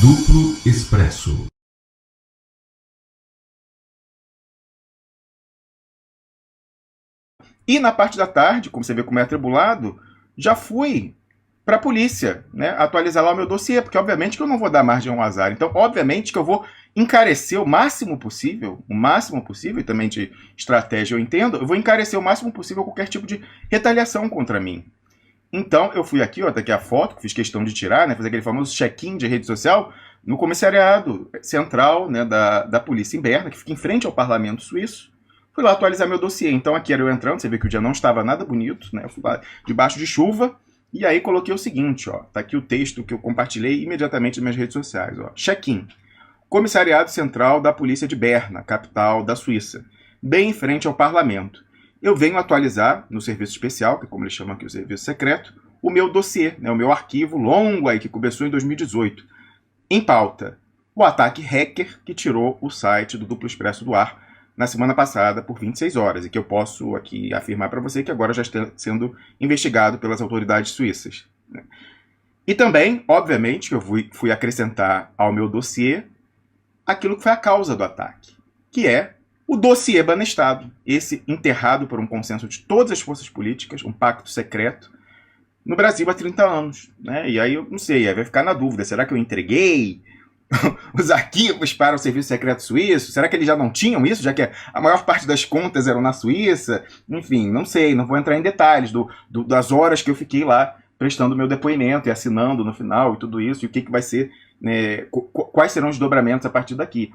Duplo Expresso. E na parte da tarde, como você vê como é atribulado, já fui para a polícia, né, atualizar lá o meu dossiê, porque obviamente que eu não vou dar margem ao azar. Então, obviamente que eu vou encarecer o máximo possível, e também de estratégia eu entendo, eu vou encarecer o máximo possível qualquer tipo de retaliação contra mim. Então, eu fui aqui, ó, tá aqui a foto, que fiz questão de tirar, né, fazer aquele famoso check-in de rede social, no comissariado central, né, da polícia em Berna, que fica em frente ao parlamento suíço. Fui lá atualizar meu dossiê. Então, aqui era eu entrando, você vê que o dia não estava nada bonito, né, eu fui lá debaixo de chuva, e aí coloquei o seguinte, ó, tá aqui o texto que eu compartilhei imediatamente nas minhas redes sociais, ó, check-in. Comissariado Central da Polícia de Berna, capital da Suíça, bem em frente ao parlamento. Eu venho atualizar no serviço especial, que é como eles chamam aqui o serviço secreto, o meu dossiê, né, o meu arquivo longo aí que começou em 2018. Em pauta, o ataque hacker que tirou o site do Duplo Expresso do ar na semana passada por 26 horas, e que eu posso aqui afirmar para você que agora já está sendo investigado pelas autoridades suíças. E também, obviamente, que eu fui acrescentar ao meu dossiê aquilo que foi a causa do ataque, que é o dossiê Banestado, esse enterrado por um consenso de todas as forças políticas, um pacto secreto, no Brasil há 30 anos. Né? E aí eu não sei, aí vai ficar na dúvida, será que eu entreguei os arquivos para o Serviço Secreto Suíço? Será que eles já não tinham isso, já que a maior parte das contas eram na Suíça? Enfim, não sei, não vou entrar em detalhes das horas que eu fiquei lá prestando meu depoimento e assinando no final e tudo isso, e o que vai ser, né, quais serão os desdobramentos a partir daqui.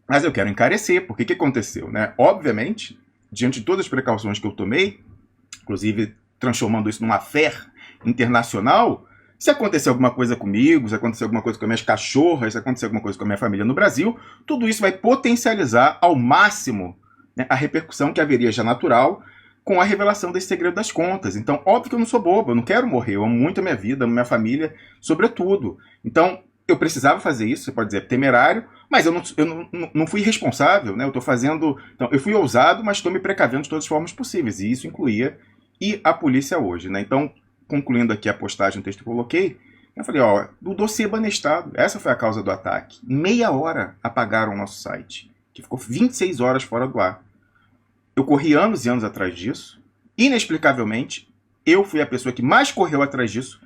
Mas eu quero encarecer, porque o que aconteceu? Né? Obviamente, diante de todas as precauções que eu tomei, inclusive transformando isso numa affaire internacional, se acontecer alguma coisa comigo, se acontecer alguma coisa com as minhas cachorras, se acontecer alguma coisa com a minha família no Brasil, tudo isso vai potencializar ao máximo, né, a repercussão que haveria já natural com a revelação desse segredo das contas. Então, óbvio que eu não sou bobo, eu não quero morrer, eu amo muito a minha vida, amo minha família, sobretudo. Então, eu precisava fazer isso, você pode dizer temerário, mas eu não fui responsável, né? Eu estou fazendo. Então, eu fui ousado, mas estou me precavendo de todas as formas possíveis, e isso incluía e a polícia hoje, né? Então, concluindo aqui a postagem, o texto que eu coloquei, eu falei, ó, do dossiê Banestado, essa foi a causa do ataque. Em meia hora apagaram o nosso site, que ficou 26 horas fora do ar. Eu corri anos e anos atrás disso. Inexplicavelmente, eu fui a pessoa que mais correu atrás disso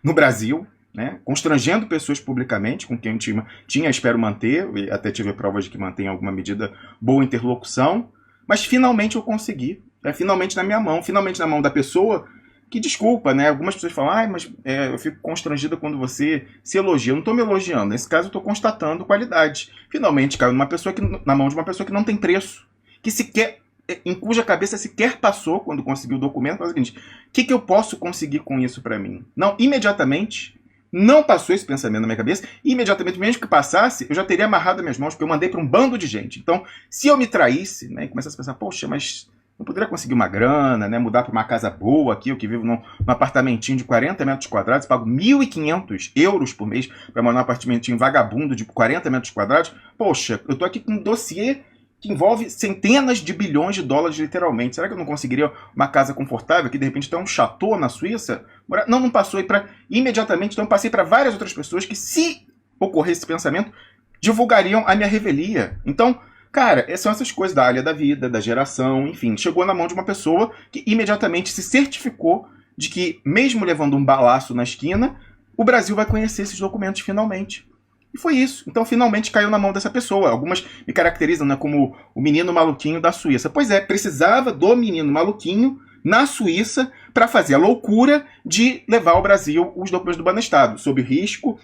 no Brasil, né? Constrangendo pessoas publicamente, com quem eu tinha, espero manter, e até tive provas de que mantém alguma medida boa interlocução, mas finalmente eu consegui. Finalmente na minha mão, finalmente na mão da pessoa que, desculpa, né? Algumas pessoas falam, mas eu fico constrangida quando você se elogia. Eu não estou me elogiando, nesse caso eu estou constatando qualidade. Finalmente caiu na mão de uma pessoa que não tem preço, que sequer, em cuja cabeça sequer passou, quando conseguiu o documento, fala o seguinte, o que eu posso conseguir com isso para mim? Não, imediatamente, não passou esse pensamento na minha cabeça, e imediatamente, mesmo que passasse, eu já teria amarrado as minhas mãos, porque eu mandei para um bando de gente. Então, se eu me traísse, né, e começasse a pensar, poxa, mas não poderia conseguir uma grana, né, mudar para uma casa boa aqui, eu que vivo num apartamentinho de 40 metros quadrados, pago 1.500 euros por mês para morar num apartamentinho vagabundo de 40 metros quadrados. Poxa, eu tô aqui com um dossiê que envolve centenas de bilhões de dólares, literalmente. Será que eu não conseguiria uma casa confortável, que de repente tem um chateau na Suíça? Não passou. Imediatamente, então eu passei para várias outras pessoas que, se ocorresse esse pensamento, divulgariam a minha revelia. Então, cara, são essas coisas da área da vida, da geração, enfim. Chegou na mão de uma pessoa que imediatamente se certificou de que, mesmo levando um balaço na esquina, o Brasil vai conhecer esses documentos finalmente. E foi isso. Então, finalmente caiu na mão dessa pessoa. Algumas me caracterizam, né, como o menino maluquinho da Suíça. Pois é, precisava do menino maluquinho na Suíça para fazer a loucura de levar ao Brasil os documentos do Banestado, sob risco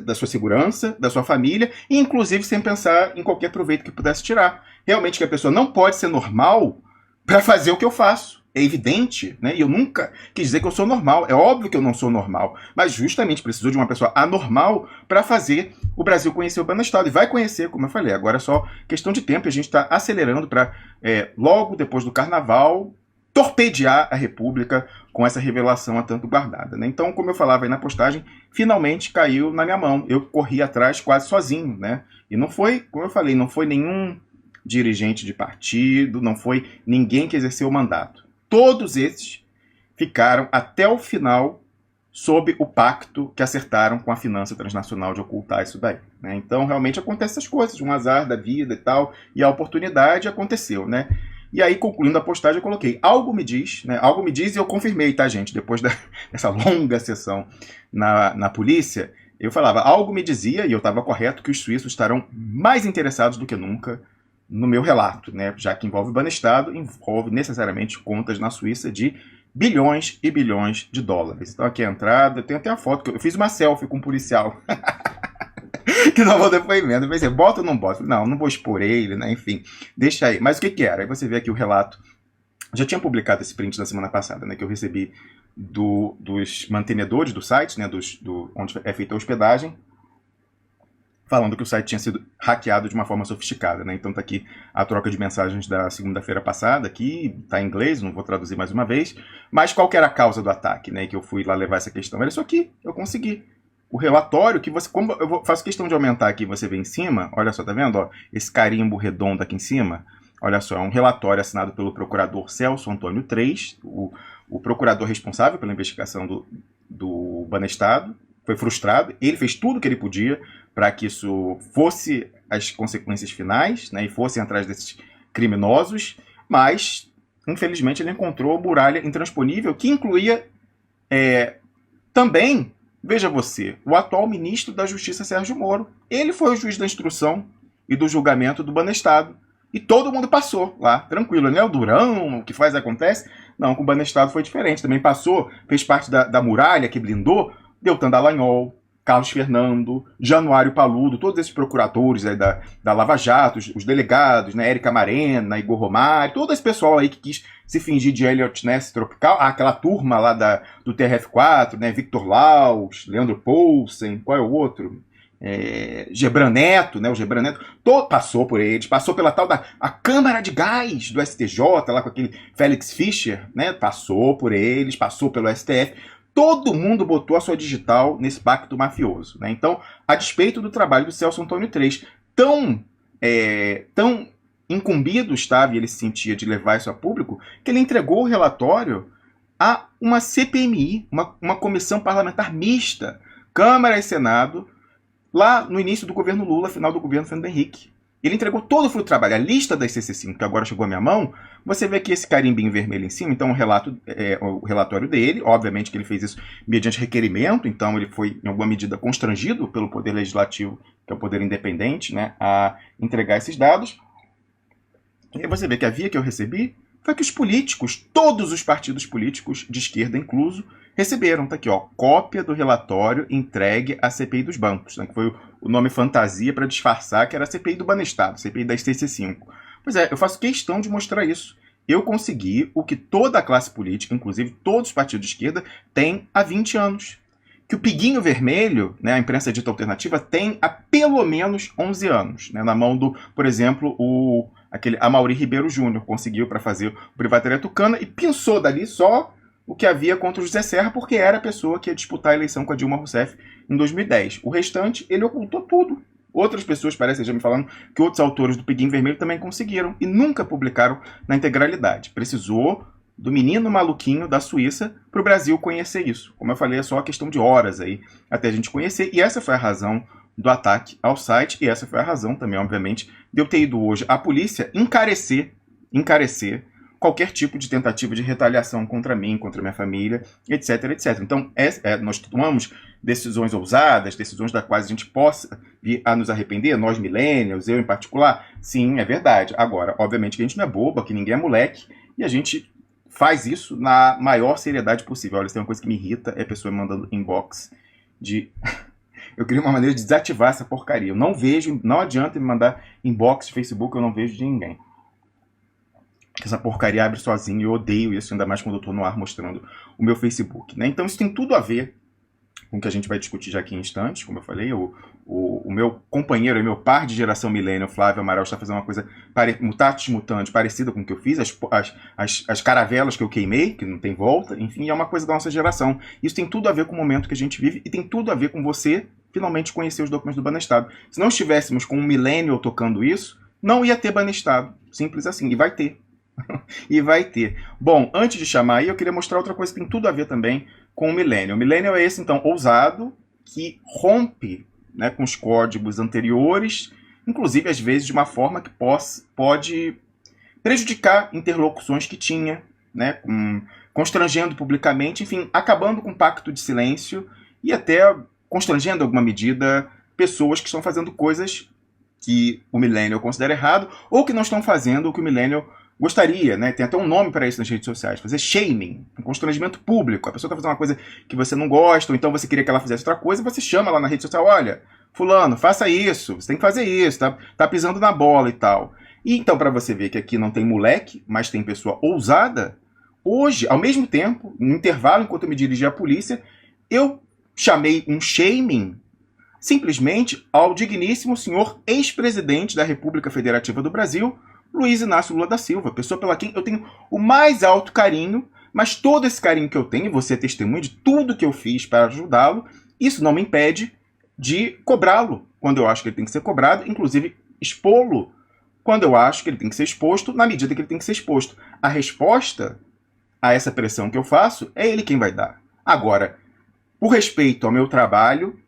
da sua segurança, da sua família, e inclusive sem pensar em qualquer proveito que pudesse tirar. Realmente que a pessoa não pode ser normal para fazer o que eu faço. É evidente, né? E eu nunca quis dizer que eu sou normal. É óbvio que eu não sou normal. Mas justamente precisou de uma pessoa anormal para fazer o Brasil conhecer o Banestado. E vai conhecer, como eu falei. Agora é só questão de tempo. A gente está acelerando para, logo depois do Carnaval, torpedear a República com essa revelação há tanto guardada. Né? Então, como eu falava aí na postagem, finalmente caiu na minha mão. Eu corri atrás quase sozinho. Né? E não foi, como eu falei, não foi nenhum dirigente de partido, não foi ninguém que exerceu o mandato. Todos esses ficaram até o final sob o pacto que acertaram com a finança transnacional de ocultar isso daí, né? Então, realmente acontecem essas coisas, um azar da vida e tal, e a oportunidade aconteceu, né? E aí, concluindo a postagem, eu coloquei, algo me diz, né? Algo me diz, e eu confirmei, tá, gente? Depois dessa longa sessão na polícia, eu falava, algo me dizia, e eu estava correto, que os suíços estarão mais interessados do que nunca no meu relato, né? Já que envolve Banestado, envolve necessariamente contas na Suíça de bilhões e bilhões de dólares. Então aqui a entrada, eu tenho até a foto, que eu fiz uma selfie com um policial que não vou depoimento. Eu pensei, bota ou não bota? Não, não vou expor ele, né? Enfim, deixa aí. Mas o que que era? Aí você vê aqui o relato. Já tinha publicado esse print na semana passada, né? Que eu recebi dos mantenedores do site, né? Onde é feita a hospedagem, falando que o site tinha sido hackeado de uma forma sofisticada, né? Então tá aqui a troca de mensagens da segunda-feira passada, que tá em inglês, não vou traduzir mais uma vez, mas qual que era a causa do ataque, né? Que eu fui lá levar essa questão. Era isso aqui, eu consegui. O relatório que você... Como faço questão de aumentar aqui, você vê em cima, olha só, tá vendo? Ó, esse carimbo redondo aqui em cima, olha só, é um relatório assinado pelo procurador Celso Antônio III, o procurador responsável pela investigação do Banestado, foi frustrado, ele fez tudo o que ele podia para que isso fosse as consequências finais, né, e fossem atrás desses criminosos, mas, infelizmente, ele encontrou muralha intransponível, que incluía também, veja você, o atual ministro da Justiça, Sérgio Moro. Ele foi o juiz da instrução e do julgamento do Banestado, e todo mundo passou lá, tranquilo, né? O Durão, o que faz acontece. Não, com o Banestado foi diferente, também passou, fez parte da muralha que blindou Deltan Dallagnol, Carlos Fernando, Januário Paludo, todos esses procuradores aí da Lava Jato, os delegados, né, Érica Marena, Igor Romário, todo esse pessoal aí que quis se fingir de Elliot Ness Tropical, aquela turma lá do TRF4, né, Victor Laus, Leandro Poulsen, qual é o outro? Gebran Neto, né, o Gebran Neto, passou por eles, passou pela tal a Câmara de Gás do STJ, lá com aquele Félix Fischer, né, passou por eles, passou pelo STF. Todo mundo botou a sua digital nesse pacto mafioso, né? Então, a despeito do trabalho do Celso Antônio III, tão incumbido estava e ele se sentia de levar isso a público, que ele entregou o relatório a uma CPMI, uma comissão parlamentar mista, Câmara e Senado, lá no início do governo Lula, final do governo Fernando Henrique. Ele entregou todo o fruto do trabalho. A lista das CC5, que agora chegou à minha mão, você vê aqui esse carimbinho vermelho em cima, então o relatório dele, obviamente que ele fez isso mediante requerimento, então ele foi, em alguma medida, constrangido pelo Poder Legislativo, que é o poder independente, né, a entregar esses dados. E aí você vê que a via que eu recebi foi que os políticos, todos os partidos políticos, de esquerda incluso, receberam, tá aqui, ó, cópia do relatório entregue à CPI dos bancos, né, que foi o nome fantasia para disfarçar que era a CPI do Banestado, CPI das CC5. Pois é, eu faço questão de mostrar isso. Eu consegui o que toda a classe política, inclusive todos os partidos de esquerda, tem há 20 anos. Que o Piguinho Vermelho, né, a imprensa dita alternativa, tem há pelo menos 11 anos. Né, na mão do, por exemplo, aquele Amaury Ribeiro Júnior, conseguiu para fazer o Privataria Tucana e pensou dali só o que havia contra o José Serra, porque era a pessoa que ia disputar a eleição com a Dilma Rousseff em 2010. O restante, ele ocultou tudo. Outras pessoas parecem já me falando que outros autores do Piguinho Vermelho também conseguiram e nunca publicaram na integralidade. Precisou do menino maluquinho da Suíça para o Brasil conhecer isso. Como eu falei, é só uma questão de horas aí até a gente conhecer. E essa foi a razão do ataque ao site e essa foi a razão também, obviamente, de eu ter ido hoje à polícia encarecer qualquer tipo de tentativa de retaliação contra mim, contra minha família, etc, etc. Então, nós tomamos decisões ousadas, decisões das quais a gente possa vir a nos arrepender, nós millennials, eu em particular. Sim, é verdade. Agora, obviamente que a gente não é boba, que ninguém é moleque, e a gente faz isso na maior seriedade possível. Olha, se tem uma coisa que me irrita, é a pessoa me mandando inbox de... Eu queria uma maneira de desativar essa porcaria. Eu não vejo, não adianta me mandar inbox de Facebook, eu não vejo de ninguém. Essa porcaria abre sozinho, eu odeio isso, ainda mais quando eu estou no ar mostrando o meu Facebook. Né? Então isso tem tudo a ver com o que a gente vai discutir já aqui em instantes, como eu falei. O meu companheiro, meu par de geração milênio, Flávio Amaral, está fazendo uma coisa mutatis mutandis, parecida com o que eu fiz, as caravelas que eu queimei, que não tem volta, enfim, é uma coisa da nossa geração. Isso tem tudo a ver com o momento que a gente vive e tem tudo a ver com você finalmente conhecer os documentos do Banestado. Se não estivéssemos com um milênio tocando isso, não ia ter Banestado. Simples assim. E vai ter. E vai ter. Bom, antes de chamar aí, eu queria mostrar outra coisa que tem tudo a ver também com o Millennial. O Millennial é esse, então, ousado, que rompe, né, com os códigos anteriores, inclusive, às vezes, de uma forma que pode prejudicar interlocuções que tinha, né, constrangendo publicamente, enfim, acabando com o pacto de silêncio e até constrangendo, em alguma medida, pessoas que estão fazendo coisas que o Millennial considera errado ou que não estão fazendo o que o Millennial gostaria, né? Tem até um nome para isso nas redes sociais, fazer shaming, um constrangimento público. A pessoa está fazendo uma coisa que você não gosta, ou então você queria que ela fizesse outra coisa, você chama lá na rede social, olha, fulano, faça isso, você tem que fazer isso, tá pisando na bola e tal. E então, para você ver que aqui não tem moleque, mas tem pessoa ousada, hoje, ao mesmo tempo, no intervalo, enquanto eu me dirigia à polícia, eu chamei um shaming simplesmente ao digníssimo senhor ex-presidente da República Federativa do Brasil, Luiz Inácio Lula da Silva, pessoa pela quem eu tenho o mais alto carinho, mas todo esse carinho que eu tenho, você é testemunha de tudo que eu fiz para ajudá-lo, isso não me impede de cobrá-lo quando eu acho que ele tem que ser cobrado, inclusive expô-lo quando eu acho que ele tem que ser exposto, na medida que ele tem que ser exposto. A resposta a essa pressão que eu faço é ele quem vai dar. Agora, por respeito ao meu trabalho,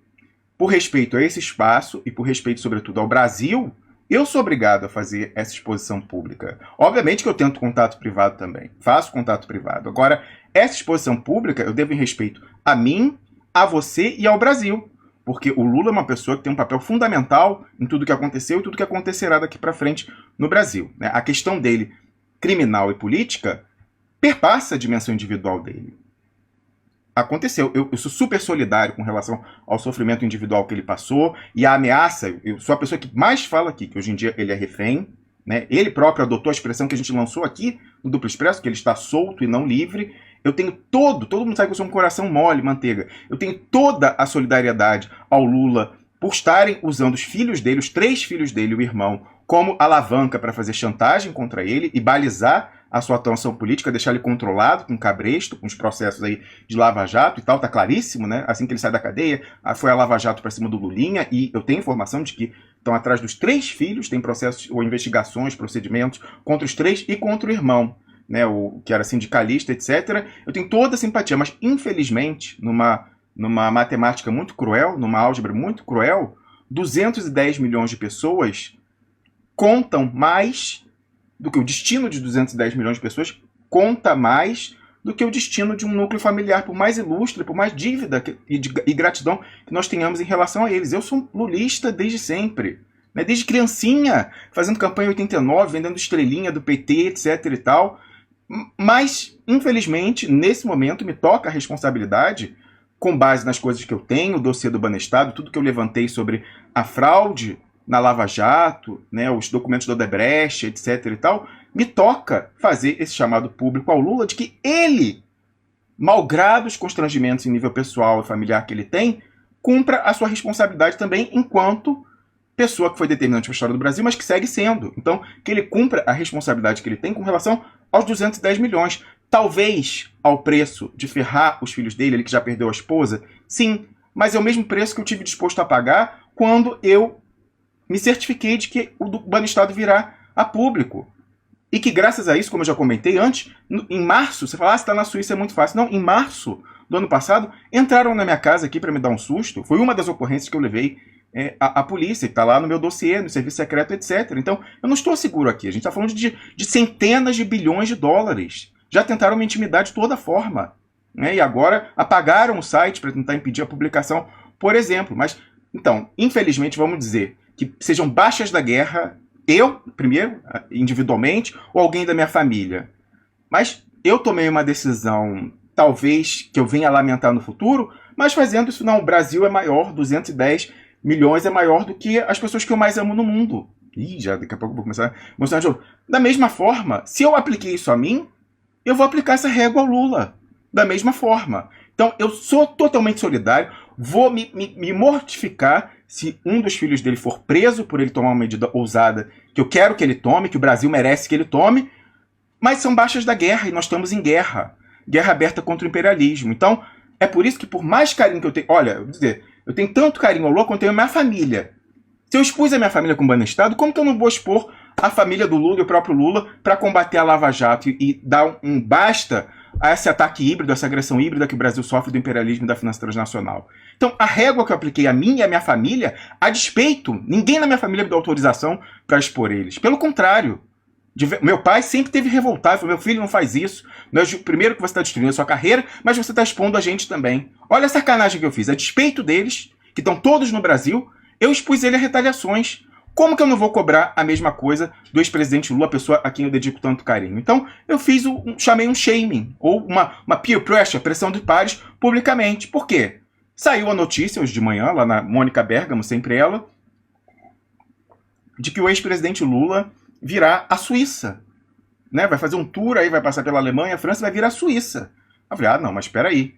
por respeito a esse espaço e por respeito, sobretudo, ao Brasil, eu sou obrigado a fazer essa exposição pública. Obviamente que eu tento contato privado também, faço contato privado. Agora, essa exposição pública eu devo em respeito a mim, a você e ao Brasil. Porque o Lula é uma pessoa que tem um papel fundamental em tudo que aconteceu e tudo que acontecerá daqui para frente no Brasil, né? A questão dele, criminal e política, perpassa a dimensão individual dele. Aconteceu. Eu sou super solidário com relação ao sofrimento individual que ele passou e a ameaça. Eu sou a pessoa que mais fala aqui, que hoje em dia ele é refém, né? Ele próprio adotou a expressão que a gente lançou aqui no Duplo Expresso, que ele está solto e não livre. Eu tenho todo mundo sabe que eu sou um coração mole, manteiga. Eu tenho toda a solidariedade ao Lula por estarem usando os filhos dele, os 3 filhos dele e o irmão, como alavanca para fazer chantagem contra ele e balizar a sua atuação política, deixar ele controlado, com cabresto, com os processos aí de Lava Jato e tal, tá claríssimo, né? Assim que ele sai da cadeia, foi a Lava Jato para cima do Lulinha, e eu tenho informação de que estão atrás dos 3 filhos, tem processos ou investigações, procedimentos contra os 3 e contra o irmão, né? O que era sindicalista, etc. Eu tenho toda a simpatia, mas infelizmente, numa matemática muito cruel, numa álgebra muito cruel, 210 milhões de pessoas contam mais do que o destino de 210 milhões de pessoas conta mais do que o destino de um núcleo familiar, por mais ilustre, por mais dívida e gratidão que nós tenhamos em relação a eles. Eu sou lulista desde sempre, né? Desde criancinha, fazendo campanha em 89, vendendo estrelinha do PT, etc e tal. Mas, infelizmente, nesse momento me toca a responsabilidade, com base nas coisas que eu tenho, o dossiê do Banestado, tudo que eu levantei sobre a fraude na Lava Jato, né, os documentos do Odebrecht, etc e tal, me toca fazer esse chamado público ao Lula de que ele, malgrado os constrangimentos em nível pessoal e familiar que ele tem, cumpra a sua responsabilidade também enquanto pessoa que foi determinante para a história do Brasil, mas que segue sendo. Então, que ele cumpra a responsabilidade que ele tem com relação aos 210 milhões. Talvez ao preço de ferrar os filhos dele, ele que já perdeu a esposa, sim, mas é o mesmo preço que eu tive disposto a pagar quando eu me certifiquei de que o Banestado virá a público. E que graças a isso, como eu já comentei antes, em março, você fala, você está na Suíça, é muito fácil. Não, em março do ano passado, entraram na minha casa aqui para me dar um susto. Foi uma das ocorrências que eu levei à polícia, que está lá no meu dossiê, no serviço secreto, etc. Então, eu não estou seguro aqui. A gente está falando de centenas de bilhões de dólares. Já tentaram me intimidar de toda forma, né? E agora apagaram o site para tentar impedir a publicação, por exemplo. Mas, então, infelizmente, vamos dizer que sejam baixas da guerra, eu, primeiro, individualmente, ou alguém da minha família. Mas eu tomei uma decisão, talvez, que eu venha a lamentar no futuro, mas fazendo isso, não, o Brasil é maior, 210 milhões é maior do que as pessoas que eu mais amo no mundo. Ih, já daqui a pouco eu vou começar a mostrar de jogo. Da mesma forma, se eu apliquei isso a mim, eu vou aplicar essa régua ao Lula. Da mesma forma. Então, eu sou totalmente solidário, vou me mortificar se um dos filhos dele for preso por ele tomar uma medida ousada que eu quero que ele tome, que o Brasil merece que ele tome, mas são baixas da guerra e nós estamos em guerra. Guerra aberta contra o imperialismo. Então, é por isso que por mais carinho que eu tenho... Olha, eu vou dizer, eu tenho tanto carinho ao Lula quanto eu tenho a minha família. Se eu expus a minha família com o Banestado, como que eu não vou expor a família do Lula e o próprio Lula para combater a Lava Jato e dar um basta a esse ataque híbrido, essa agressão híbrida que o Brasil sofre do imperialismo e da finança transnacional. Então, a régua que eu apliquei a mim e a minha família, a despeito, ninguém na minha família me deu autorização para expor eles. Pelo contrário, meu pai sempre teve revoltado, falou, meu filho, não faz isso, não é primeiro que você está destruindo a sua carreira, mas você está expondo a gente também. Olha a sacanagem que eu fiz, a despeito deles, que estão todos no Brasil, eu expus ele a retaliações. Como que eu não vou cobrar a mesma coisa do ex-presidente Lula, a pessoa a quem eu dedico tanto carinho? Então, eu chamei um shaming, ou uma peer pressure, pressão de pares, publicamente. Por quê? Saiu a notícia hoje de manhã, lá na Mônica Bergamo, sempre ela, de que o ex-presidente Lula virá à Suíça. Né? Vai fazer um tour aí, vai passar pela Alemanha, a França, vai vir à Suíça. Eu falei, não, mas espera aí.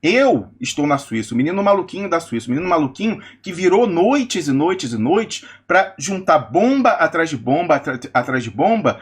Eu estou na Suíça, o menino maluquinho da Suíça, o menino maluquinho que virou noites e noites e noites para juntar bomba atrás de bomba, atrás de bomba,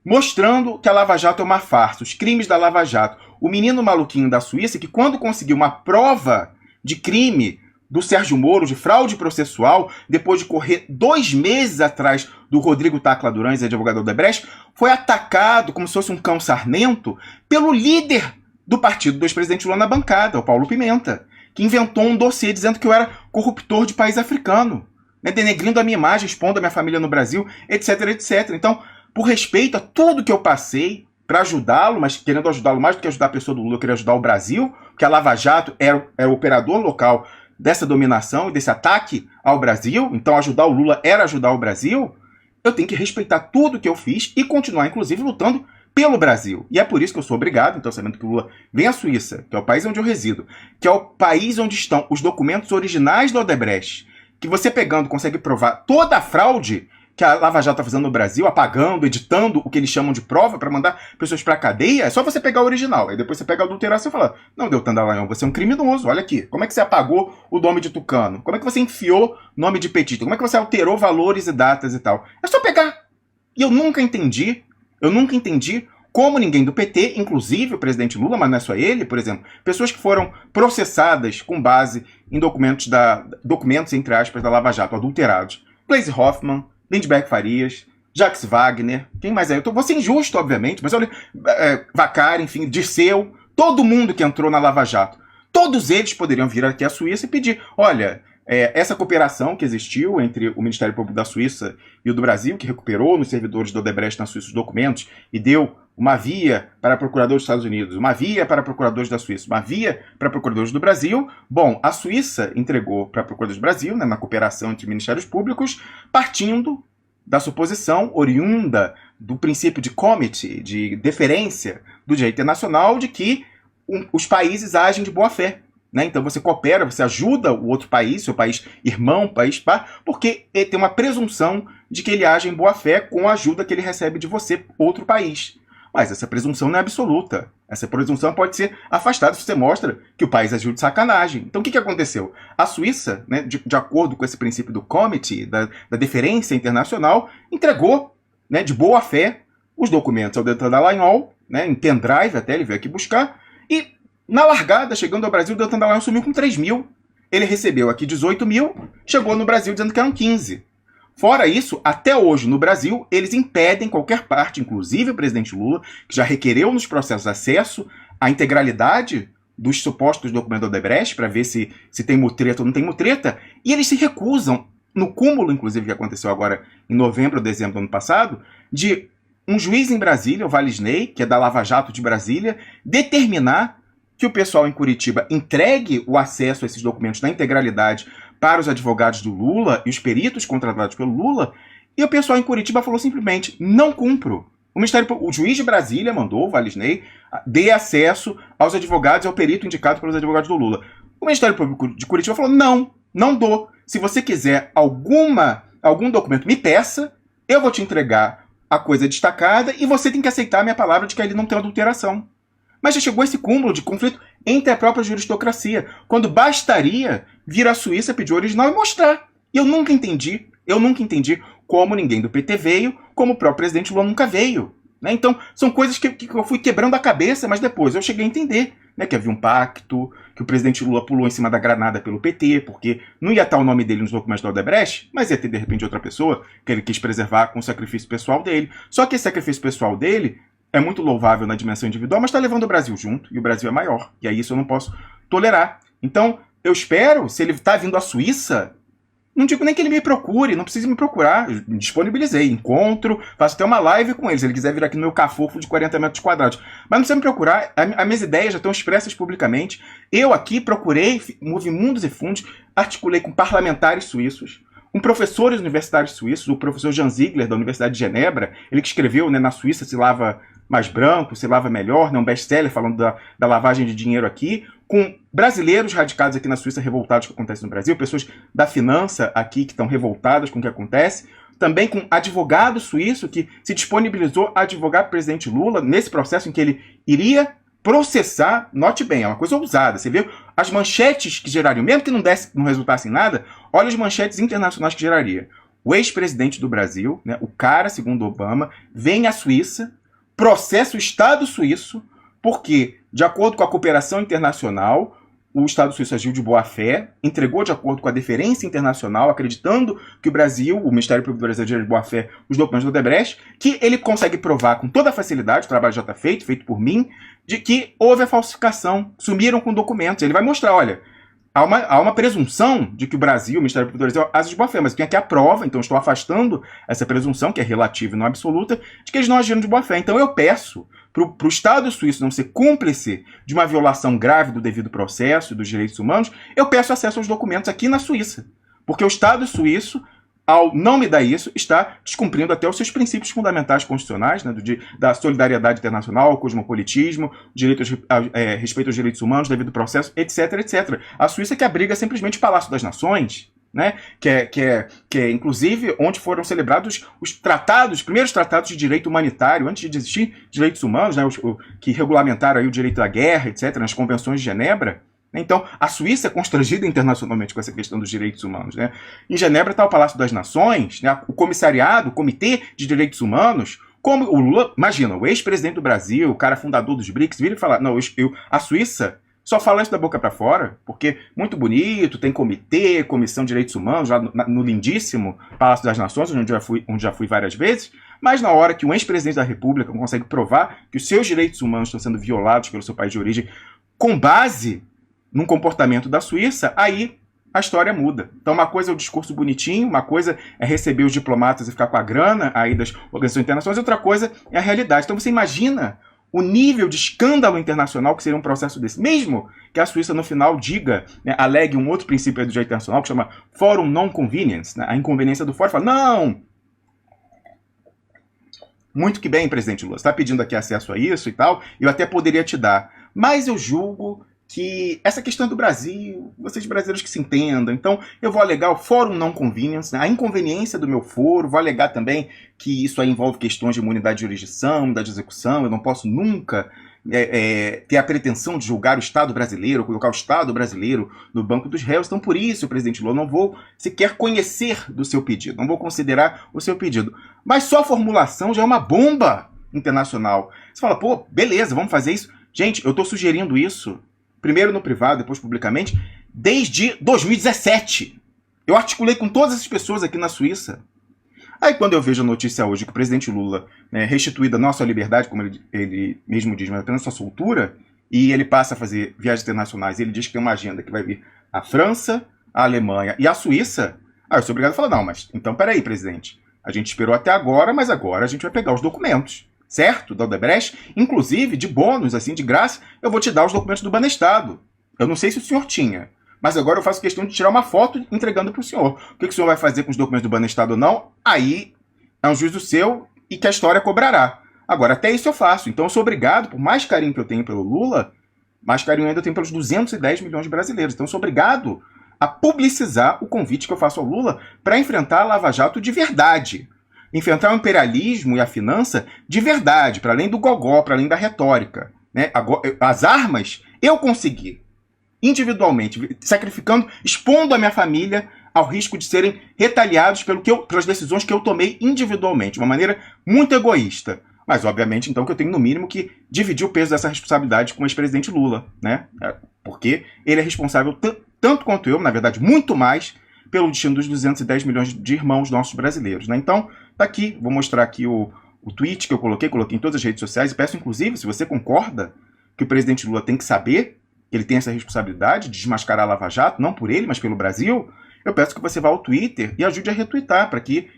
mostrando que a Lava Jato é uma farsa, os crimes da Lava Jato. O menino maluquinho da Suíça que quando conseguiu uma prova de crime do Sérgio Moro, de fraude processual, depois de correr 2 meses atrás do Rodrigo Tacla Durães, advogado do Odebrecht, foi atacado como se fosse um cão sarnento pelo líder do partido do ex-presidente Lula na bancada, o Paulo Pimenta, que inventou um dossiê dizendo que eu era corruptor de país africano, né, denegrindo a minha imagem, expondo a minha família no Brasil, etc, etc. Então, por respeito a tudo que eu passei para ajudá-lo, mas querendo ajudá-lo mais do que ajudar a pessoa do Lula, eu queria ajudar o Brasil, porque a Lava Jato era o operador local dessa dominação e desse ataque ao Brasil, então ajudar o Lula era ajudar o Brasil, eu tenho que respeitar tudo que eu fiz e continuar, inclusive, lutando pelo Brasil. E é por isso que eu sou obrigado, então, sabendo que o Lula vem à Suíça, que é o país onde eu resido, que é o país onde estão os documentos originais do Odebrecht, que você pegando consegue provar toda a fraude que a Lava Jato está fazendo no Brasil, apagando, editando o que eles chamam de prova para mandar pessoas para a cadeia, é só você pegar o original. Aí depois você pega a adulteração e fala, não, Deltan Dallagnol, você é um criminoso, olha aqui. Como é que você apagou o nome de Tucano? Como é que você enfiou nome de petista? Como é que você alterou valores e datas e tal? É só pegar. E eu nunca entendi como ninguém do PT, inclusive o presidente Lula, mas não é só ele, por exemplo, pessoas que foram processadas com base em documentos, entre aspas, da Lava Jato, adulterados. Gleisi Hoffmann, Lindbergh Farias, Jacques Wagner, quem mais é? Eu vou ser injusto, obviamente, mas olha, Vacari, enfim, Dirceu, todo mundo que entrou na Lava Jato, todos eles poderiam vir aqui à Suíça e pedir, olha, essa cooperação que existiu entre o Ministério Público da Suíça e o do Brasil, que recuperou nos servidores do Odebrecht na Suíça os documentos e deu uma via para procuradores dos Estados Unidos, uma via para procuradores da Suíça, uma via para procuradores do Brasil. Bom, a Suíça entregou para procuradores do Brasil, né, na cooperação entre ministérios públicos, partindo da suposição oriunda do princípio de comity, de deferência do direito internacional, de que os países agem de boa fé. Né? Então você coopera, você ajuda o outro país, seu país irmão, país par, porque ele tem uma presunção de que ele age em boa fé com a ajuda que ele recebe de você, outro país. Mas essa presunção não é absoluta. Essa presunção pode ser afastada se você mostra que o país agiu de sacanagem. Então o que aconteceu? A Suíça, né, de acordo com esse princípio do comity, da deferência internacional, entregou, né, de boa fé os documentos ao Deltan Dallagnol, né, em pendrive até, ele veio aqui buscar, e na largada, chegando ao Brasil, o Deltan Dallagnol sumiu com 3 mil. Ele recebeu aqui 18 mil, chegou no Brasil dizendo que eram 15. Fora isso, até hoje no Brasil, eles impedem qualquer parte, inclusive o presidente Lula, que já requereu nos processos acesso à integralidade dos supostos documentos do Odebrecht, para ver se tem mutreta ou não tem mutreta, e eles se recusam, no cúmulo, inclusive, que aconteceu agora em novembro ou dezembro do ano passado, de um juiz em Brasília, o Valisney, que é da Lava Jato de Brasília, determinar que o pessoal em Curitiba entregue o acesso a esses documentos na integralidade para os advogados do Lula e os peritos contratados pelo Lula, e o pessoal em Curitiba falou simplesmente, não cumpro. O juiz de Brasília mandou, o Valisney, dê acesso aos advogados e ao perito indicado pelos advogados do Lula. O Ministério Público de Curitiba falou, não dou. Se você quiser algum documento, me peça, eu vou te entregar a coisa destacada e você tem que aceitar a minha palavra de que ele não tem adulteração. Mas já chegou esse cúmulo de conflito entre a própria juristocracia, quando bastaria vir à Suíça, pedir o original e mostrar. E eu nunca entendi como ninguém do PT veio, como o próprio presidente Lula nunca veio. Né? Então, são coisas que eu fui quebrando a cabeça, mas depois eu cheguei a entender. né, que havia um pacto, que o presidente Lula pulou em cima da granada pelo PT, porque não ia estar o nome dele nos documentos da Odebrecht, mas ia ter, de repente, outra pessoa que ele quis preservar com o sacrifício pessoal dele. Só que esse sacrifício pessoal dele é muito louvável na dimensão individual, mas está levando o Brasil junto, e o Brasil é maior. E aí isso eu não posso tolerar. Então, eu espero, se ele está vindo à Suíça, não digo nem que ele me procure, não precisa me procurar, eu me disponibilizei, encontro, faço até uma live com ele, se ele quiser vir aqui no meu cafofo de 40 metros quadrados. Mas não precisa me procurar, as minhas ideias já estão expressas publicamente. Eu aqui procurei, movi mundos e fundos, articulei com parlamentares suíços, com professores universitários suíços, o professor Jan Ziegler, da Universidade de Genebra, ele que escreveu, né, na Suíça se lava mais branco, se lava melhor, né, um best-seller falando da lavagem de dinheiro aqui, com brasileiros radicados aqui na Suíça revoltados com o que acontece no Brasil, pessoas da finança aqui que estão revoltadas com o que acontece, também com advogado suíço que se disponibilizou a advogar o presidente Lula nesse processo em que ele iria processar, note bem, é uma coisa ousada, você vê as manchetes que gerariam, mesmo que não resultasse em nada, olha as manchetes internacionais que geraria. O ex-presidente do Brasil, né, o cara, segundo Obama, vem à Suíça, processa o Estado suíço, porque, de acordo com a cooperação internacional, o Estado suíço agiu de boa-fé, entregou de acordo com a deferência internacional, acreditando que o Brasil, o Ministério Público Brasileiro, agiu de boa-fé os documentos do Odebrecht, que ele consegue provar com toda a facilidade, o trabalho já está feito por mim, de que houve a falsificação, sumiram com documentos. Ele vai mostrar, olha, há uma presunção de que o Brasil, o Ministério Público Brasileiro, age de boa-fé, mas tem aqui a prova, então estou afastando essa presunção, que é relativa e não absoluta, de que eles não agiram de boa-fé. Então eu peço para o Estado suíço não ser cúmplice de uma violação grave do devido processo e dos direitos humanos, eu peço acesso aos documentos aqui na Suíça. Porque o Estado suíço, ao não me dar isso, está descumprindo até os seus princípios fundamentais constitucionais, né, da solidariedade internacional, o cosmopolitismo, respeito aos direitos humanos, devido processo, etc, etc. A Suíça que abriga simplesmente o Palácio das Nações, né, que é inclusive onde foram celebrados os primeiros tratados de direito humanitário, antes de existir direitos humanos, né, que regulamentaram aí o direito da guerra, etc, nas convenções de Genebra. Então, a Suíça é constrangida internacionalmente com essa questão dos direitos humanos, né? Em Genebra está o Palácio das Nações, né, o comissariado, o Comitê de Direitos Humanos, como o Lula, imagina, o ex-presidente do Brasil, o cara fundador dos BRICS, vira e fala, não, a Suíça só fala isso da boca para fora, porque muito bonito, tem comitê, comissão de direitos humanos, lá no lindíssimo Palácio das Nações, onde já fui várias vezes, mas na hora que um ex-presidente da República consegue provar que os seus direitos humanos estão sendo violados pelo seu país de origem, com base num comportamento da Suíça, aí a história muda. Então uma coisa é o discurso bonitinho, uma coisa é receber os diplomatas e ficar com a grana aí das organizações internacionais, outra coisa é a realidade. Então você imagina o nível de escândalo internacional que seria um processo desse. Mesmo que a Suíça no final diga, né, alegue um outro princípio do direito internacional que chama Forum Non-Convenience, né, a inconveniência do fórum, fala, não! Muito que bem, presidente Lula, você está pedindo aqui acesso a isso e tal, eu até poderia te dar, mas eu julgo que essa questão do Brasil, vocês brasileiros que se entendam, então eu vou alegar o Fórum Não Convenience, né, a inconveniência do meu foro, vou alegar também que isso aí envolve questões de imunidade de jurisdição, da execução, eu não posso nunca ter a pretensão de julgar o Estado brasileiro, colocar o Estado brasileiro no banco dos réus, então por isso, presidente Lula, não vou sequer conhecer do seu pedido, não vou considerar o seu pedido, mas só a formulação já é uma bomba internacional. Você fala, pô, beleza, vamos fazer isso. Gente, eu estou sugerindo isso primeiro no privado, depois publicamente, desde 2017. Eu articulei com todas essas pessoas aqui na Suíça. Aí quando eu vejo a notícia hoje que o presidente Lula, né, restituída a nossa liberdade, como ele mesmo diz, mas apenas sua soltura, e ele passa a fazer viagens internacionais, e ele diz que tem uma agenda que vai vir a França, a Alemanha e a Suíça, aí eu sou obrigado a falar, não, mas então peraí, presidente, a gente esperou até agora, mas agora a gente vai pegar os documentos. Certo? Da Odebrecht, inclusive, de bônus, assim, de graça, eu vou te dar os documentos do Banestado. Eu não sei se o senhor tinha, mas agora eu faço questão de tirar uma foto entregando para o senhor. O que o senhor vai fazer com os documentos do Banestado ou não, aí é um juízo seu e que a história cobrará. Agora, até isso eu faço. Então eu sou obrigado, por mais carinho que eu tenho pelo Lula, mais carinho ainda eu tenho pelos 210 milhões de brasileiros. Então eu sou obrigado a publicizar o convite que eu faço ao Lula para enfrentar a Lava Jato de verdade. Enfrentar o imperialismo e a finança de verdade, para além do gogó, para além da retórica. Né? As armas eu consegui, individualmente, sacrificando, expondo a minha família ao risco de serem retaliados pelas decisões que eu tomei individualmente, de uma maneira muito egoísta. Mas, obviamente, então, que eu tenho, no mínimo, que dividir o peso dessa responsabilidade com o ex-presidente Lula, né? Porque ele é responsável tanto quanto eu, na verdade, muito mais, pelo destino dos 210 milhões de irmãos nossos brasileiros, né? Então, tá aqui, vou mostrar aqui o tweet que eu coloquei em todas as redes sociais, e peço, inclusive, se você concorda que o presidente Lula tem que saber que ele tem essa responsabilidade de desmascarar a Lava Jato, não por ele, mas pelo Brasil, eu peço que você vá ao Twitter e ajude a retweetar, para que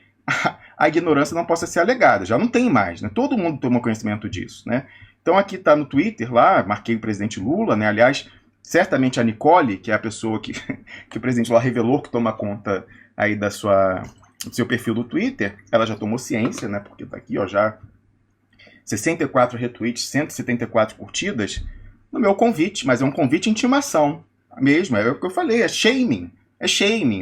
a ignorância não possa ser alegada. Já não tem mais, né? Todo mundo tomou conhecimento disso, né? Então aqui está no Twitter, lá, marquei o presidente Lula, né? Aliás, certamente a Nicole, que é a pessoa que o presidente Lula revelou que toma conta aí do seu perfil do Twitter, ela já tomou ciência, né? Porque tá aqui, ó, já 64 retweets, 174 curtidas no meu convite, mas é um convite de intimação mesmo, é o que eu falei, é shaming,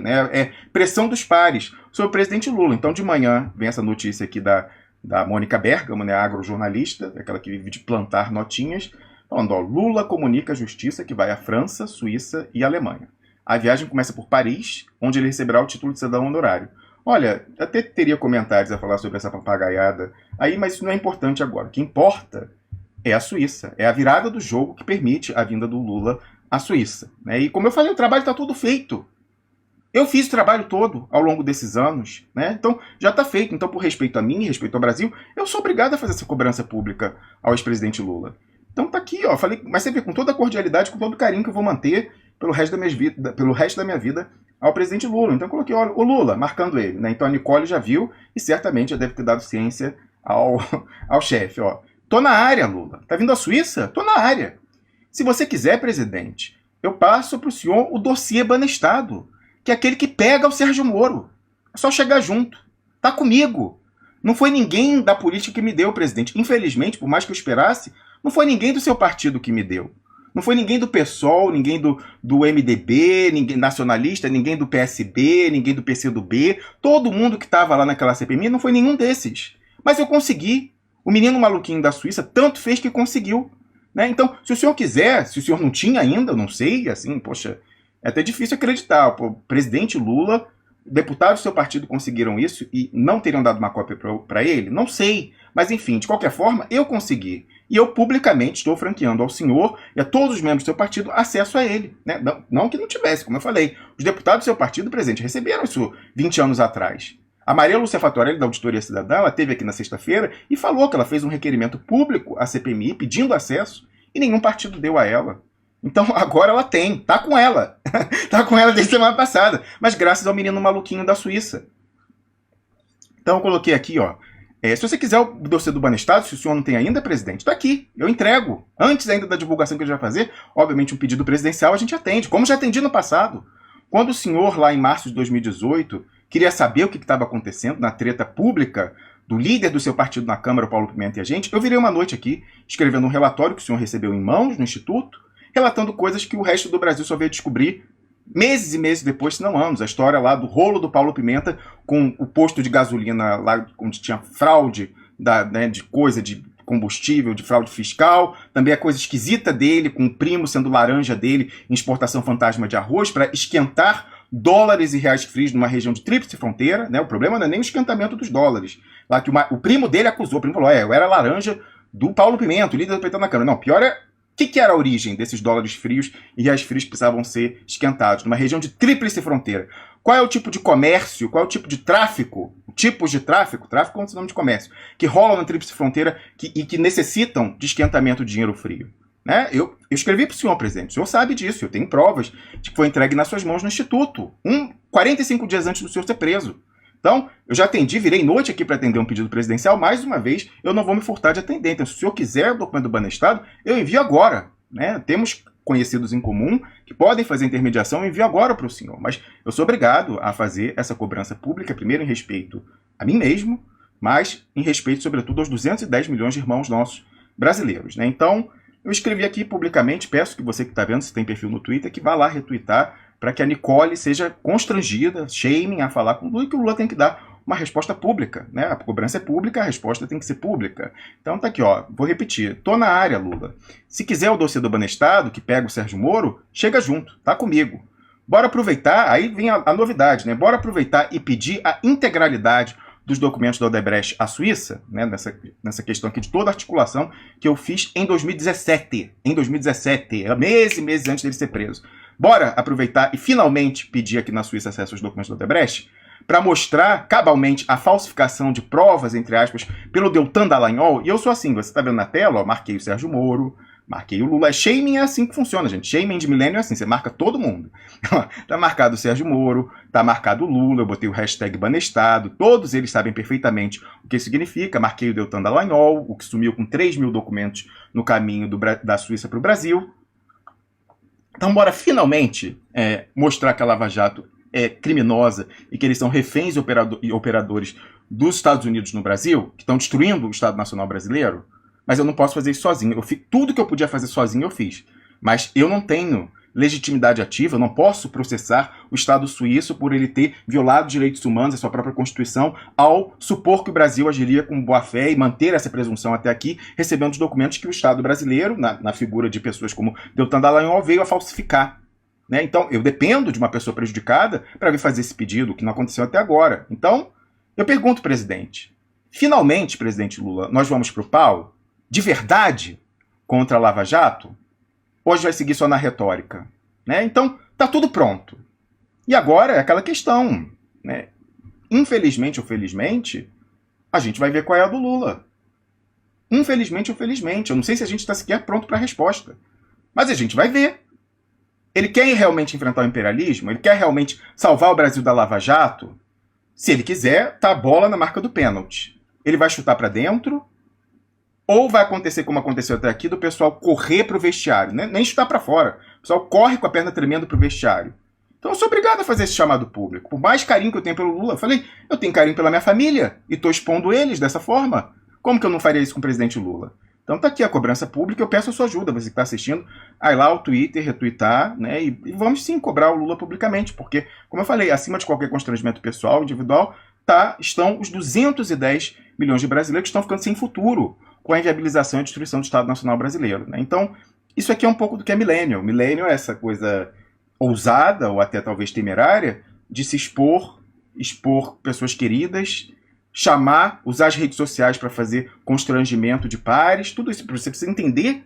né? É pressão dos pares sobre o presidente Lula. Então, de manhã, vem essa notícia aqui da Mônica Bergamo, né, agrojornalista, aquela que vive de plantar notinhas, falando, ó, Lula comunica à justiça que vai à França, Suíça e Alemanha. A viagem começa por Paris, onde ele receberá o título de cidadão honorário. Olha, até teria comentários a falar sobre essa papagaiada aí, mas isso não é importante agora. O que importa é a Suíça. É a virada do jogo que permite a vinda do Lula à Suíça, né? E como eu falei, o trabalho está todo feito. Eu fiz o trabalho todo ao longo desses anos, né? Então já está feito. Então, por respeito a mim, respeito ao Brasil, eu sou obrigado a fazer essa cobrança pública ao ex-presidente Lula. Então tá aqui, ó. Falei, mas você vê, com toda a cordialidade, com todo o carinho que eu vou manter pelo resto da minha vida ao presidente Lula. Então eu coloquei, olha, o Lula, marcando ele, né? Então a Nicole já viu e certamente já deve ter dado ciência ao chefe, ó. Tô na área, Lula. Tá vindo à Suíça? Tô na área. Se você quiser, presidente, eu passo pro senhor o dossiê Banestado, que é aquele que pega o Sérgio Moro. É só chegar junto. Tá comigo. Não foi ninguém da política que me deu, presidente. Infelizmente, por mais que eu esperasse, não foi ninguém do seu partido que me deu. Não foi ninguém do PSOL, ninguém do MDB, ninguém nacionalista, ninguém do PSB, ninguém do PCdoB. Todo mundo que estava lá naquela CPMI não foi nenhum desses. Mas eu consegui. O menino maluquinho da Suíça tanto fez que conseguiu. Né? Então, se o senhor quiser, se o senhor não tinha ainda, eu não sei, assim, poxa, é até difícil acreditar. O presidente Lula, deputados do seu partido conseguiram isso e não teriam dado uma cópia para ele? Não sei. Mas, enfim, de qualquer forma, eu consegui. E eu publicamente estou franqueando ao senhor e a todos os membros do seu partido acesso a ele. Né? Não que não tivesse, como eu falei. Os deputados do seu partido, presidente, receberam isso 20 anos atrás. A Maria Lúcia Fattorelli, da Auditoria Cidadã, ela esteve aqui na sexta-feira e falou que ela fez um requerimento público à CPMI pedindo acesso e nenhum partido deu a ela. Então agora ela tem, tá com ela. Tá com ela desde semana passada, mas graças ao menino maluquinho da Suíça. Então eu coloquei aqui, ó. Se você quiser o dossiê do Banestado, se o senhor não tem ainda, presidente, tá aqui. Eu entrego. Antes ainda da divulgação que ele vai fazer, obviamente um pedido presidencial a gente atende, como já atendi no passado. Quando o senhor, lá em março de 2018, queria saber o que estava acontecendo na treta pública do líder do seu partido na Câmara, o Paulo Pimenta e a gente, eu virei uma noite aqui, escrevendo um relatório que o senhor recebeu em mãos no Instituto, relatando coisas que o resto do Brasil só veio descobrir meses e meses depois, se não anos. A história lá do rolo do Paulo Pimenta com o posto de gasolina lá onde tinha fraude de coisa de combustível, de fraude fiscal. Também a coisa esquisita dele, com o primo sendo laranja dele em exportação fantasma de arroz para esquentar dólares e reais frios numa região de tríplice fronteira. Né? O problema não é nem o esquentamento dos dólares. Lá que o primo dele acusou, o primo falou, eu era laranja do Paulo Pimenta, o líder do PT na Câmara. Não, pior é o que era a origem desses dólares frios e reais frios que precisavam ser esquentados numa região de tríplice fronteira? Qual é o tipo de comércio, qual é o tipo de tráfico, tipos de tráfico é um sinônimo de comércio, que rolam na tríplice fronteira e que necessitam de esquentamento de dinheiro frio? Né? Eu escrevi para o senhor, presidente, o senhor sabe disso, eu tenho provas de que foi entregue nas suas mãos no Instituto, 45 dias antes do senhor ser preso. Então, eu já atendi, virei noite aqui para atender um pedido presidencial, mais uma vez, eu não vou me furtar de atender. Então, se o senhor quiser o documento do Banestado, eu envio agora. Né? Temos conhecidos em comum que podem fazer intermediação, eu envio agora para o senhor. Mas eu sou obrigado a fazer essa cobrança pública, primeiro em respeito a mim mesmo, mas em respeito, sobretudo, aos 210 milhões de irmãos nossos brasileiros. Né? Então, eu escrevi aqui publicamente, peço que você que está vendo, se tem perfil no Twitter, que vá lá retweetar, para que a Nicole seja constrangida, shaming, a falar com o Lula, e que o Lula tem que dar uma resposta pública. Né? A cobrança é pública, a resposta tem que ser pública. Então tá aqui, ó, vou repetir. Tô na área, Lula. Se quiser o dossiê do Banestado, que pega o Sérgio Moro, chega junto, tá comigo. Bora aproveitar, aí vem a novidade, né? Bora aproveitar e pedir a integralidade dos documentos da Odebrecht à Suíça, né, nessa questão aqui de toda a articulação que eu fiz em 2017. Em 2017, meses e meses antes dele ser preso. Bora aproveitar e finalmente pedir aqui na Suíça acesso aos documentos da Odebrecht para mostrar cabalmente a falsificação de provas, entre aspas, pelo Deltan Dallagnol. E eu sou assim, você está vendo na tela, ó, marquei o Sérgio Moro, marquei o Lula. Shaming é assim que funciona, gente. Shaming de milênio é assim, você marca todo mundo. Tá marcado o Sérgio Moro, tá marcado o Lula, eu botei o hashtag Banestado, todos eles sabem perfeitamente o que isso significa. Marquei o Deltan Dallagnol, o que sumiu com 3 mil documentos no caminho da Suíça para o Brasil. Então, bora finalmente mostrar que a Lava Jato é criminosa e que eles são reféns e operadores dos Estados Unidos no Brasil, que estão destruindo o Estado Nacional Brasileiro. Mas eu não posso fazer isso sozinho. Tudo que eu podia fazer sozinho eu fiz. Mas eu não tenho legitimidade ativa, eu não posso processar o Estado suíço por ele ter violado direitos humanos, a sua própria Constituição, ao supor que o Brasil agiria com boa-fé e manter essa presunção até aqui, recebendo os documentos que o Estado brasileiro, na figura de pessoas como Deltan Dallagnol, veio a falsificar. Né? Então, eu dependo de uma pessoa prejudicada para vir fazer esse pedido, que não aconteceu até agora. Então, eu pergunto, presidente, finalmente, presidente Lula, nós vamos pro pau? De verdade, contra a Lava Jato? Hoje vai seguir só na retórica. Né? Então, tá tudo pronto. E agora é aquela questão. Né? Infelizmente ou felizmente, a gente vai ver qual é a do Lula. Infelizmente ou felizmente. Eu não sei se a gente está sequer pronto para a resposta. Mas a gente vai ver. Ele quer realmente enfrentar o imperialismo? Ele quer realmente salvar o Brasil da Lava Jato? Se ele quiser, tá a bola na marca do pênalti. Ele vai chutar para dentro? Ou vai acontecer como aconteceu até aqui, do pessoal correr pro vestiário, né? Nem chutar para fora. O pessoal corre com a perna tremendo pro vestiário. Então eu sou obrigado a fazer esse chamado público. Por mais carinho que eu tenho pelo Lula, eu falei, eu tenho carinho pela minha família e tô expondo eles dessa forma. Como que eu não faria isso com o presidente Lula? Então tá aqui a cobrança pública, eu peço a sua ajuda, você que está assistindo, aí lá o Twitter, retweetar, né? E vamos sim cobrar o Lula publicamente, porque, como eu falei, acima de qualquer constrangimento pessoal, individual, estão os 210 milhões de brasileiros que estão ficando sem futuro com a inviabilização e destruição do Estado Nacional Brasileiro. Né? Então, isso aqui é um pouco do que é millennial. Millennial é essa coisa ousada, ou até talvez temerária, de se expor pessoas queridas, usar as redes sociais para fazer constrangimento de pares, tudo isso. Você precisa entender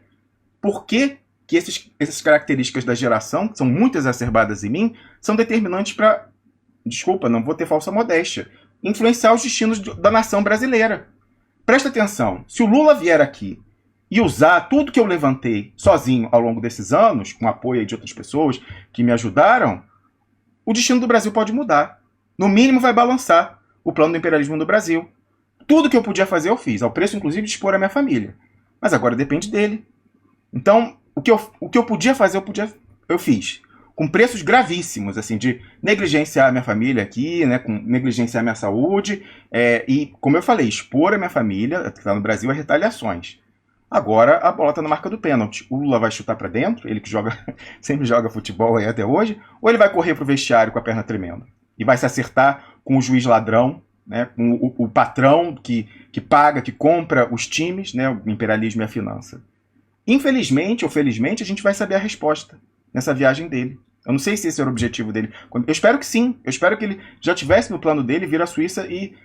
por que essas características da geração, que são muito exacerbadas em mim, são determinantes para, desculpa, não vou ter falsa modéstia, influenciar os destinos da nação brasileira. Presta atenção, se o Lula vier aqui e usar tudo que eu levantei sozinho ao longo desses anos, com apoio de outras pessoas que me ajudaram, o destino do Brasil pode mudar. No mínimo vai balançar o plano do imperialismo do Brasil. Tudo que eu podia fazer eu fiz, ao preço inclusive de expor a minha família. Mas agora depende dele. Então, o que eu podia fazer, eu fiz. Com preços gravíssimos, assim, de negligenciar a minha família aqui, né, com negligenciar a minha saúde, e, como eu falei, expor a minha família, que está no Brasil, a retaliações. Agora a bola está na marca do pênalti. O Lula vai chutar para dentro, ele que sempre joga futebol aí até hoje, ou ele vai correr para o vestiário com a perna tremenda? E vai se acertar com o juiz ladrão, né, com o patrão que paga, que compra os times, né, o imperialismo e a finança. Infelizmente ou felizmente, a gente vai saber a resposta nessa viagem dele. Eu não sei se esse era o objetivo dele. Eu espero que sim. Eu espero que ele já tivesse no plano dele vir à Suíça e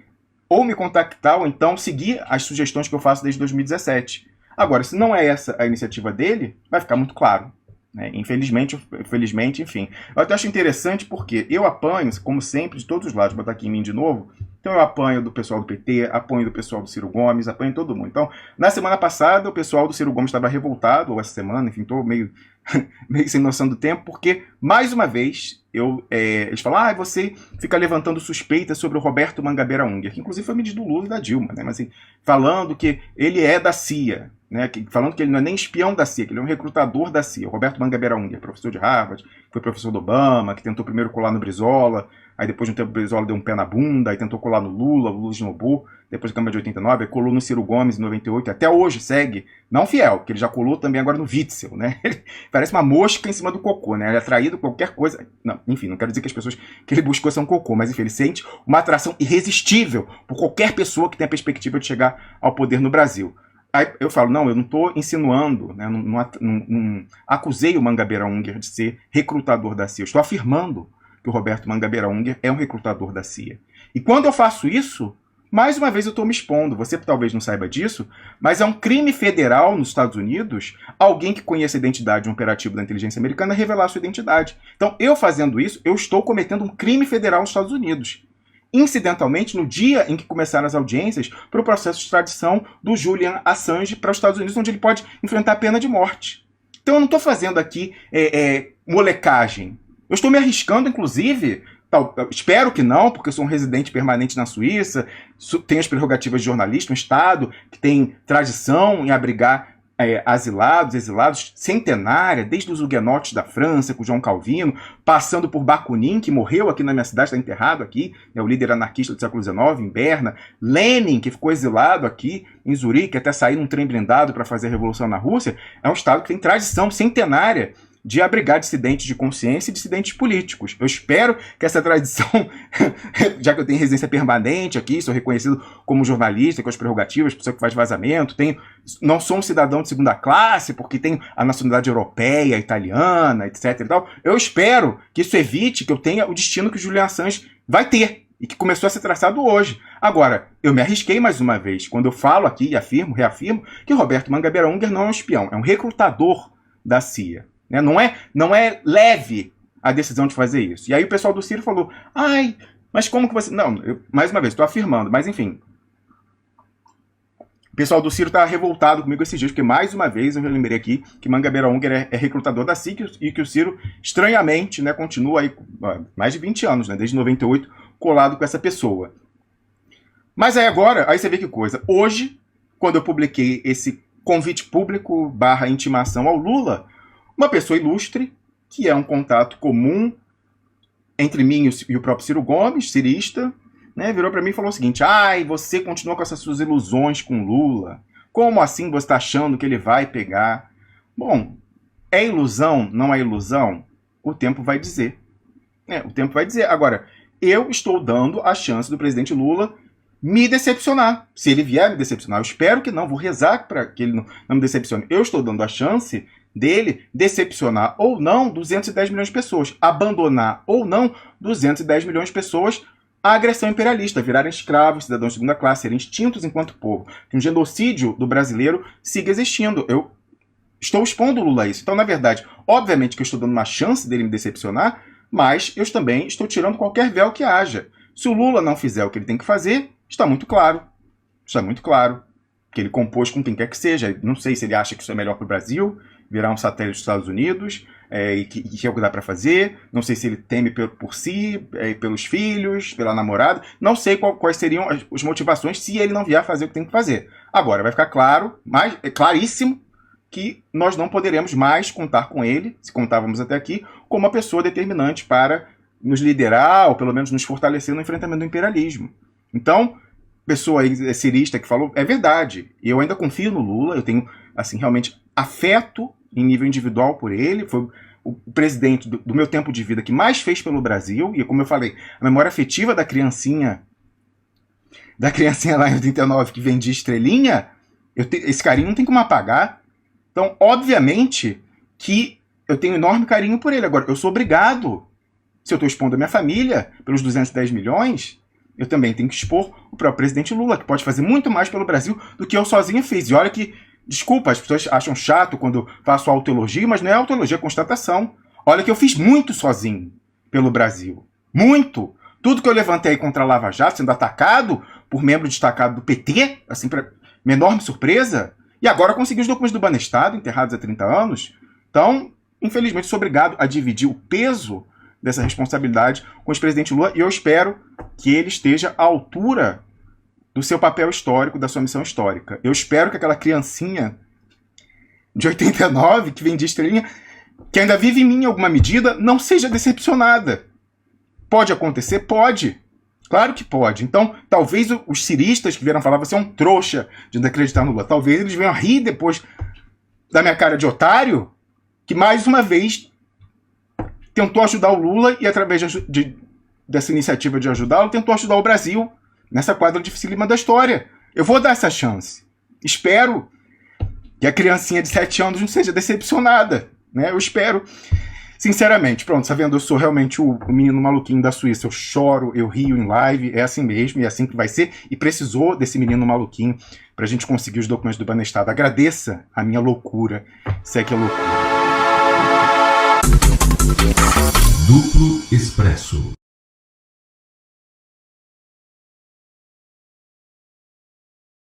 ou me contactar ou então seguir as sugestões que eu faço desde 2017. Agora, se não é essa a iniciativa dele, vai ficar muito claro. Né? Infelizmente, felizmente, enfim. Eu até acho interessante porque eu apanho, como sempre, de todos os lados. Vou botar aqui em mim de novo. Então eu apanho do pessoal do PT, apanho do pessoal do Ciro Gomes, apanho todo mundo. Então, na semana passada, o pessoal do Ciro Gomes estava revoltado, ou essa semana, enfim, estou meio sem noção do tempo, porque, mais uma vez, eles falam, você fica levantando suspeitas sobre o Roberto Mangabeira Unger, que inclusive foi medido do Lula e da Dilma, né? Mas assim, falando que ele é da CIA, né? Falando que ele não é nem espião da CIA, que ele é um recrutador da CIA. O Roberto Mangabeira Unger, professor de Harvard, foi professor do Obama, que tentou primeiro colar no Brizola, aí depois de um tempo o Brizola deu um pé na bunda, aí tentou colar no Lula, o Lula esnobou, depois da Câmara de 89, aí colou no Ciro Gomes em 98, até hoje segue, não fiel, que ele já colou também agora no Witzel, né? Ele parece uma mosca em cima do cocô, né? Ele é atraído por qualquer coisa, não, enfim, não quero dizer que as pessoas que ele buscou são cocô, mas enfim, ele sente uma atração irresistível por qualquer pessoa que tenha a perspectiva de chegar ao poder no Brasil. Aí eu falo, não, eu não estou insinuando, né, não acusei o Mangabeira Unger de ser recrutador da CIA, eu estou afirmando que o Roberto Mangabeira Unger é um recrutador da CIA. E quando eu faço isso, Mais uma vez eu estou me expondo, você talvez não saiba disso, mas é um crime federal nos Estados Unidos alguém que conheça a identidade de um operativo da inteligência americana revelar sua identidade. Então, eu fazendo isso, eu estou cometendo um crime federal nos Estados Unidos. Incidentalmente, no dia em que começaram as audiências para o processo de extradição do Julian Assange para os Estados Unidos, onde ele pode enfrentar a pena de morte. Então eu não estou fazendo aqui molecagem. Eu estou me arriscando, inclusive, espero que não, porque eu sou um residente permanente na Suíça, tenho as prerrogativas de jornalista, um Estado que tem tradição em abrigar asilados, exilados, centenária, desde os huguenotes da França, com João Calvino, passando por Bakunin, que morreu aqui na minha cidade, está enterrado aqui, o líder anarquista do século XIX, em Berna, Lenin, que ficou exilado aqui em Zurique, até sair num trem blindado para fazer a revolução na Rússia. É um Estado que tem tradição centenária de abrigar dissidentes de consciência e dissidentes políticos. Eu espero que essa tradição, já que eu tenho residência permanente aqui, sou reconhecido como jornalista, com as prerrogativas, pessoa que faz vazamento, não sou um cidadão de segunda classe, porque tenho a nacionalidade europeia, italiana, etc. e tal. Eu espero que isso evite que eu tenha o destino que o Julian Assange vai ter, e que começou a ser traçado hoje. Agora, eu me arrisquei mais uma vez, quando eu falo aqui e reafirmo, que Roberto Mangabeira Unger não é um espião, é um recrutador da CIA. Não é leve a decisão de fazer isso. E aí o pessoal do Ciro falou, mas como que você... Não, mais uma vez, estou afirmando, mas enfim. O pessoal do Ciro está revoltado comigo esses dias, porque mais uma vez eu lembrei aqui que Mangabeira Unger é recrutador da CIA e que o Ciro, estranhamente, continua aí mais de 20 anos, desde 98, colado com essa pessoa. Mas aí agora, aí você vê que coisa. Hoje, quando eu publiquei esse convite público / intimação ao Lula, uma pessoa ilustre, que é um contato comum entre mim e o próprio Ciro Gomes, cirista, virou para mim e falou o seguinte, você continua com essas suas ilusões com Lula, como assim você está achando que ele vai pegar? Bom, é ilusão, não é ilusão? O tempo vai dizer. O tempo vai dizer. Agora, eu estou dando a chance do presidente Lula me decepcionar. Se ele vier me decepcionar, eu espero que não, vou rezar para que ele não me decepcione. Eu estou dando a chance dele decepcionar ou não 210 milhões de pessoas, abandonar ou não 210 milhões de pessoas à agressão imperialista, virarem escravos, cidadãos de segunda classe, serem extintos enquanto povo. Que um genocídio do brasileiro siga existindo. Eu estou expondo o Lula a isso. Então, na verdade, obviamente que eu estou dando uma chance dele me decepcionar, mas eu também estou tirando qualquer véu que haja. Se o Lula não fizer o que ele tem que fazer, está muito claro. Está muito claro. Que ele compôs com quem quer que seja. Não sei se ele acha que isso é melhor para o Brasil, virar um satélite dos Estados Unidos, e que é o que dá para fazer. Não sei se ele teme por si, pelos filhos, pela namorada. Não sei quais seriam as motivações se ele não vier fazer o que tem que fazer. Agora, vai ficar claro, claríssimo, que nós não poderemos mais contar com ele, se contávamos até aqui, como uma pessoa determinante para nos liderar, ou pelo menos nos fortalecer no enfrentamento do imperialismo. Então, pessoa aí, cirista que falou, é verdade. Eu ainda confio no Lula, eu tenho, assim, realmente afeto em nível individual por ele. Foi o presidente do meu tempo de vida que mais fez pelo Brasil. E como eu falei, a memória afetiva da criancinha lá em 89 que vendia estrelinha, esse carinho não tem como apagar. Então, obviamente que eu tenho enorme carinho por ele. Agora, eu sou obrigado, se eu estou expondo a minha família pelos 210 milhões, eu também tenho que expor o próprio presidente Lula, que pode fazer muito mais pelo Brasil do que eu sozinho fiz. E olha que, desculpa, as pessoas acham chato quando faço autoelogio, mas não é autoelogio, é constatação. Olha que eu fiz muito sozinho pelo Brasil. Muito! Tudo que eu levantei contra a Lava Jato, sendo atacado por membro destacado do PT, assim, para minha enorme surpresa, e agora consegui os documentos do Banestado, enterrados há 30 anos. Então, infelizmente, sou obrigado a dividir o peso dessa responsabilidade com o ex-presidente Lula, e eu espero que ele esteja à altura do seu papel histórico, da sua missão histórica. Eu espero que aquela criancinha de 89, que vendia estrelinha, que ainda vive em mim em alguma medida, não seja decepcionada. Pode acontecer? Pode. Claro que pode. Então, talvez os ciristas que vieram falar, você é um trouxa de não acreditar no Lula, talvez eles venham rir depois da minha cara de otário, que mais uma vez tentou ajudar o Lula e, através dessa iniciativa de ajudá-lo, tentou ajudar o Brasil nessa quadra dificílima da história. Eu vou dar essa chance. Espero que a criancinha de 7 anos não seja decepcionada. Eu espero. Sinceramente, pronto, tá vendo? Eu sou realmente o menino maluquinho da Suíça. Eu choro, eu rio em live, é assim mesmo, e é assim que vai ser. E precisou desse menino maluquinho pra gente conseguir os documentos do Banestado. Agradeça a minha loucura, se é que é loucura. Duplo Expresso.